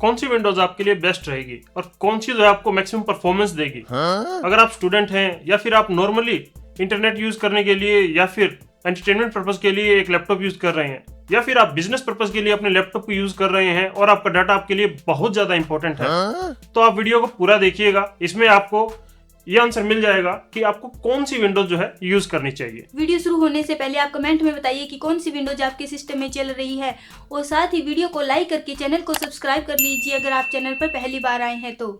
कौन सी विंडोज आपके लिए बेस्ट रहेगी और कौन सी जो है आपको मैक्सिमम परफॉर्मेंस देगी। अगर आप स्टूडेंट हैं या फिर आप नॉर्मली इंटरनेट यूज करने के लिए या फिर एंटरटेनमेंट पर्पज के लिए एक लैपटॉप यूज कर रहे हैं या फिर आप बिजनेस पर्पज के लिए अपने लैपटॉप को यूज कर रहे हैं और आपका डाटा आपके लिए बहुत ज्यादा इंपॉर्टेंट है, तो आप वीडियो को पूरा देखिएगा। इसमें आपको ये आंसर मिल जाएगा कि आपको कौन सी विंडोज जो है यूज करनी चाहिए। वीडियो शुरू होने से पहले आप कमेंट में बताइए कि कौन सी विंडोज आपके सिस्टम में चल रही है और साथ ही वीडियो को लाइक करके चैनल को सब्सक्राइब कर लीजिए अगर आप चैनल पर पहली बार आए हैं तो।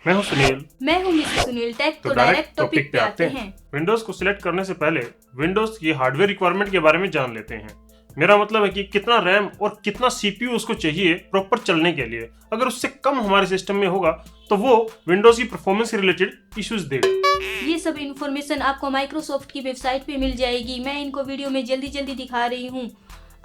मैं हूं सुनील। मैं हूं मिस्टर सुनील। टेक तो डायरेक्ट टॉपिक पे आते हैं। विंडोज को सिलेक्ट करने से पहले विंडोज की हार्डवेयर रिक्वायरमेंट के बारे में जान लेते हैं। मेरा मतलब है कि कितना रैम और कितना सीपीयू उसको चाहिए प्रॉपर चलने के लिए। अगर उससे कम हमारे सिस्टम में होगा तो वो विंडोज की परफॉर्मेंस से रिलेटेड इश्यूज देगा। ये सब इन्फॉर्मेशन आपको माइक्रोसॉफ्ट की वेबसाइट पे मिल जाएगी। मैं इनको वीडियो में जल्दी जल्दी दिखा रही हूँ।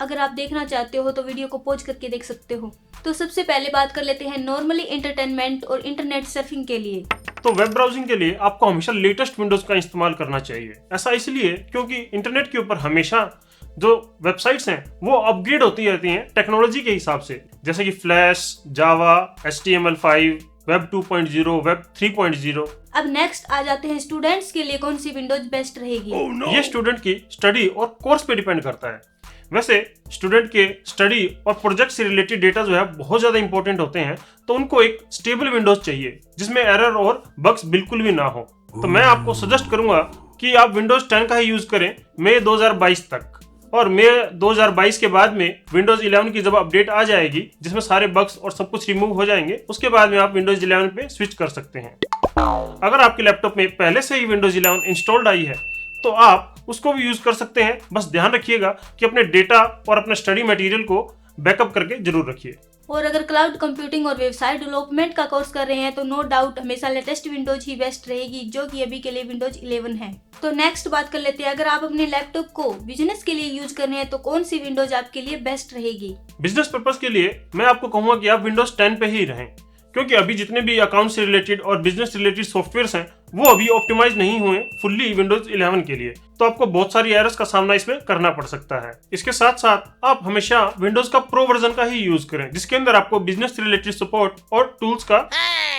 अगर आप देखना चाहते हो तो वीडियो को पॉज करके देख सकते हो। तो सबसे पहले बात कर लेते हैं नॉर्मली एंटरटेनमेंट और इंटरनेट सर्फिंग के लिए। तो वेब ब्राउजिंग के लिए आपको हमेशा लेटेस्ट विंडोज का इस्तेमाल करना चाहिए। ऐसा इसलिए क्योंकि इंटरनेट के ऊपर हमेशा जो वेबसाइट्स हैं वो अपग्रेड होती रहती हैं टेक्नोलॉजी के हिसाब से, जैसे कि फ्लैश, जावा, HTML5, वेब 2.0, वेब 3.0। अब नेक्स्ट आ जाते हैं स्टूडेंट्स के लिए कौन सी विंडोज बेस्ट रहेगी। ये स्टूडेंट की स्टडी और कोर्स पे डिपेंड करता है। वैसे स्टूडेंट के स्टडी और प्रोजेक्ट से रिलेटेड डेटा जो है बहुत ज्यादा इंपॉर्टेंट होते हैं, तो उनको एक स्टेबल विंडोज चाहिए जिसमें एरर और बग्स बिल्कुल भी ना हो। तो मैं आपको सजेस्ट करूंगा कि आप विंडोज 10 का ही यूज करें मई 2022 तक, और मई 2022 के बाद में विंडोज 11 की जब अपडेट आ जाएगी जिसमें सारे बग्स और सब कुछ रिमूव हो जाएंगे, उसके बाद में आप विंडोज 11 पे स्विच कर सकते हैं। अगर आपके लैपटॉप में पहले से ही विंडोज 11 इंस्टॉल्ड आई है तो आप उसको भी यूज कर सकते हैं। बस ध्यान रखिएगा कि अपने डेटा और अपने स्टडी मटेरियल को बैकअप करके जरूर रखिए। और अगर क्लाउड कंप्यूटिंग और वेबसाइट डेवलपमेंट का कोर्स कर रहे हैं तो नो डाउट हमेशा लेटेस्ट विंडोज ही बेस्ट रहेगी, जो कि अभी के लिए विंडोज 11 है। तो नेक्स्ट बात कर लेते हैं, अगर आप अपने लैपटॉप को बिजनेस के लिए यूज कर रहे हैं तो कौन सी विंडोज आपके लिए बेस्ट रहेगी। बिजनेस पर्पज के लिए मैं आपको कहूंगा कि आप विंडोज 10 पे ही रहें, क्योंकि अभी जितने भी अकाउंट से रिलेटेड और बिजनेस रिलेटेड सॉफ्टवेयर हैं वो अभी ऑप्टिमाइज नहीं हुए फुल्ली विंडोज 11 के लिए, तो आपको बहुत सारी एरर्स का सामना इसमें करना पड़ सकता है। इसके साथ साथ आप हमेशा विंडोज का प्रो वर्जन का ही यूज करें, जिसके अंदर आपको बिजनेस रिलेटेड सपोर्ट और टूल्स का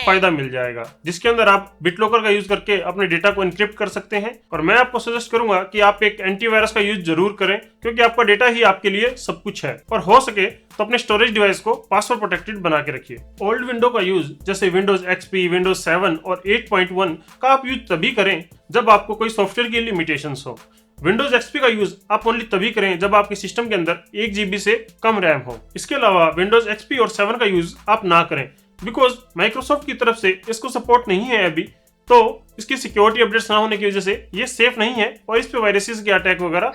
फायदा मिल जाएगा, जिसके अंदर आप बिटलॉकर का यूज करके अपने डेटा को एनक्रिप्ट कर सकते हैं। और मैं आपको सजेस्ट करूंगा कि आप एक एंटीवायरस का यूज जरूर करें, क्योंकि आपका डेटा ही आपके लिए सब कुछ है। और हो सके तो अपने स्टोरेज डिवाइस को पासवर्ड प्रोटेक्टेड बना के रखिए। ओल्ड विंडो का यूज जैसे विंडोज XP, विंडोज 7 और 8.1 का आप यूज तभी करें जब आपको कोई सॉफ्टवेयर की लिमिटेशंस हो। विंडोज XP का यूज आप ओनली तभी करें जब आपके सिस्टम के अंदर 1 GB से कम रैम हो। इसके अलावा विंडोज XP और 7 का यूज आप ना करें, बिकॉज माइक्रोसॉफ्ट की तरफ से इसको सपोर्ट नहीं है अभी, तो इसकी सिक्योरिटी अपडेट्स ना होने की वजह से ये सेफ नहीं है और इस पे वायरसेस के अटैक वगैरह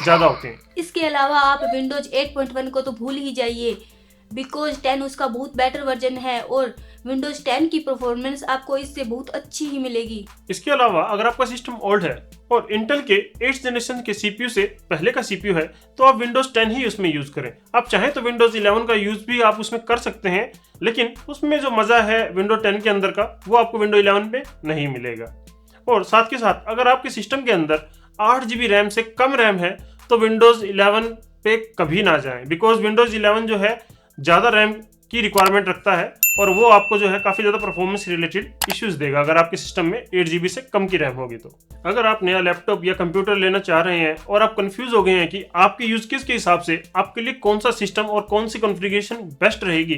ज्यादा होते हैं। इसके अलावा आप विंडोज 8.1 को तो भूल ही जाइए, बिकॉज 10 उसका बहुत बेटर वर्जन है और विंडोज 10 की परफॉर्मेंस आपको इससे बहुत अच्छी ही मिलेगी। इसके अलावा अगर आपका सिस्टम ओल्ड है और इंटेल के 8th जनरेशन के CPU से पहले का CPU है तो आप विंडोज 10 ही उसमें यूज करें। आप चाहें तो विंडोज 11 का यूज भी आप उसमें कर सकते हैं, लेकिन उसमें जो मजा है विंडोज 10 के अंदर का वो आपको विंडोज 11 पे नहीं मिलेगा। और साथ के साथ अगर आपके सिस्टम के अंदर 8 GB रैम से कम रैम है तो विंडोज 11 पे कभी ना जाएं, बिकॉज विंडोज 11 जो है ज्यादा रैम की रिक्वायरमेंट रखता है और वो आपको जो है काफी ज्यादा परफॉर्मेंस रिलेटेड इश्यूज देगा अगर आपके सिस्टम में 8 GB से कम की रैम होगी। तो अगर आप नया लैपटॉप या कंप्यूटर लेना चाह रहे हैं और आप कंफ्यूज हो गए हैं कि आपके यूज केस के हिसाब से आपके लिए कौन सा सिस्टम और कौन सी कॉन्फ़िगरेशन बेस्ट रहेगी,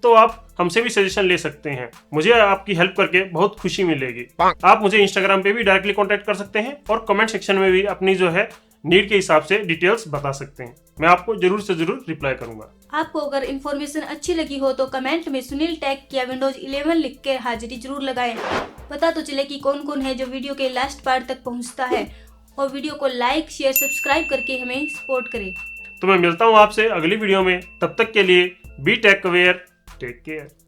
तो आप हमसे भी सजेशन ले सकते हैं। मुझे आपकी हेल्प करके बहुत खुशी मिलेगी। आप मुझे इंस्टाग्राम पे भी डायरेक्टली कॉन्टेक्ट कर सकते हैं और कमेंट सेक्शन में भी अपनी जो है नीड के हिसाब से डिटेल्स बता सकते हैं। मैं आपको जरूर से जरूर रिप्लाई करूंगा। आपको अगर इन्फॉर्मेशन अच्छी लगी हो तो कमेंट में सुनील टेक या विंडोज 11 लिख के हाजिरी जरूर लगाएं। पता तो चले कि कौन कौन है जो वीडियो के लास्ट पार्ट तक पहुंचता है, और वीडियो को लाइक, शेयर, सब्सक्राइब करके हमें सपोर्ट करें। तो मैं मिलता हूँ आपसे अगली वीडियो में, तब तक के लिए be take aware, take care.